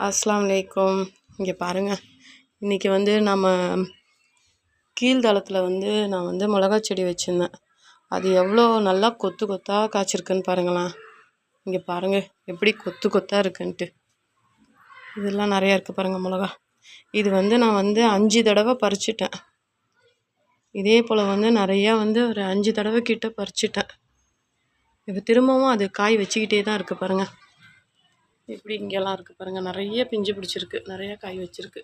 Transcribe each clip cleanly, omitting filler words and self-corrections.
அஸ்ஸலாமு அலைக்கும். இங்கே பாருங்கள், இன்றைக்கி வந்து நம்ம கீழ்தளத்தில் வந்து நான் வந்து மிளகா செடி வச்சுருந்தேன். அது எவ்வளோ நல்லா கொத்து கொத்தாக காய்ச்சிருக்குன்னு பாருங்களேன். இங்கே பாருங்கள் எப்படி கொத்து கொத்தாக இருக்குன்ட்டு. இதெல்லாம் நிறையா இருக்குது பாருங்கள் மிளகா. இது வந்து நான் வந்து 5 தடவை பறிச்சிட்டேன். இதே போல் வந்து நிறையா வந்து ஒரு 5 தடவை கிட்ட பறிச்சிட்டேன். இப்போ திரும்பவும் அது காய் வச்சுக்கிட்டே தான் இருக்குது பாருங்கள். இப்படி இங்கெல்லாம் இருக்குது பாருங்கள், நிறைய பிஞ்சு பிடிச்சிருக்கு, நிறைய காய் வச்சுருக்கு.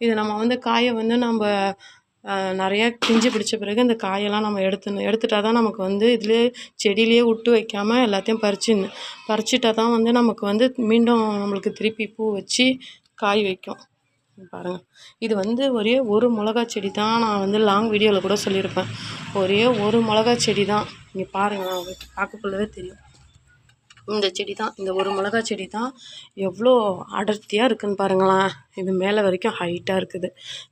இது நம்ம வந்து காயை வந்து நம்ம நிறையா பிஞ்சு பிடிச்ச பிறகு இந்த காயெல்லாம் நம்ம எடுத்துட்டா தான் நமக்கு வந்து இதிலே செடியிலே விட்டு வைக்காமல் எல்லாத்தையும் பறிச்சிட்டா தான் வந்து நமக்கு வந்து மீண்டும் நம்மளுக்கு திருப்பி பூ வச்சு காய் வைக்கும். பாருங்கள், இது வந்து ஒரே ஒரு மிளகா செடி தான். நான் வந்து லாங் வீடியோவில் கூட சொல்லியிருப்பேன், ஒரே ஒரு மிளகா செடி தான். இங்கே பாருங்கள், உங்களுக்கு பார்க்கக்குள்ளவே தெரியும். இந்த செடி தான், இந்த ஒரு மிளகா செடி தான் எவ்வளோ அடர்த்தியாக இருக்குதுன்னு பாருங்களேன். இது மேலே வரைக்கும் ஹைட்டாக இருக்குது.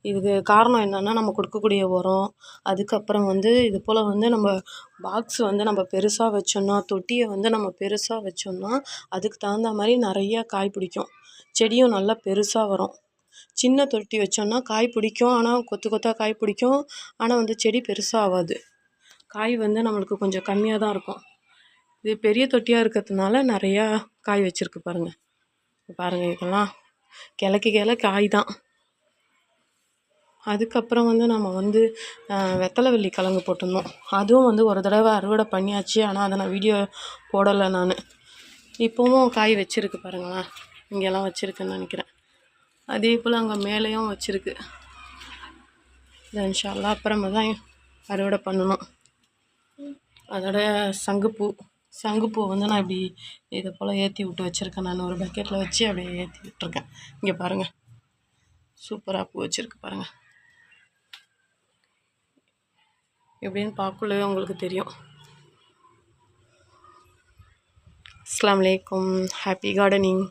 இதுக்கு காரணம் என்னென்னா, நம்ம கொடுக்கக்கூடிய உரம், அதுக்கப்புறம் வந்து இது போல் வந்து நம்ம பாக்ஸ் வந்து நம்ம பெருசாக வச்சோம்னா, தொட்டியை வந்து நம்ம பெருசாக வச்சோம்னா அதுக்கு தகுந்த மாதிரி நிறையா காய் பிடிக்கும். செடியும் நல்லா பெருசாக வரும். சின்ன தொட்டி வச்சோம்னா காய் பிடிக்கும், ஆனால் கொத்து கொத்தாக காய் பிடிக்கும், ஆனால் வந்து செடி பெருசாக ஆகாது. காய் வந்து நம்மளுக்கு கொஞ்சம் கம்மியாக தான் இருக்கும். இது பெரிய தொட்டியாக இருக்கிறதுனால நிறையா காய் வச்சுருக்கு பாருங்கள். பாருங்கள், இதெல்லாம் கிளை காய் தான். அதுக்கப்புறம் வந்து நம்ம வந்து வெத்தலைவள்ளி கிழங்கு போட்டிருந்தோம். அதுவும் வந்து ஒரு தடவை அறுவடை பண்ணியாச்சு, ஆனால் அதை நான் வீடியோ போடலை நான். இப்போவும் காய் வச்சுருக்கு பாருங்களேன். இங்கெல்லாம் வச்சுருக்குன்னு நினைக்கிறேன். அதே போல் அங்கே மேலேயும் வச்சுருக்கு. இன்ஷா அல்லாஹ் அப்புறமா தான் அறுவடை பண்ணணும். அதோட சங்குப்பூ வந்து நான் இப்படி இதை போல் ஏற்றி விட்டு வச்சுருக்கேன். நான் ஒரு பக்கெட்டில் வச்சு அப்படியே ஏற்றி விட்டுருக்கேன். இங்கே பாருங்கள், சூப்பராக பூ வச்சுருக்கு பாருங்கள். எப்படின்னு பார்க்கலவே உங்களுக்கு தெரியும். அஸ்ஸலாமு அலைக்கும். Happy gardening.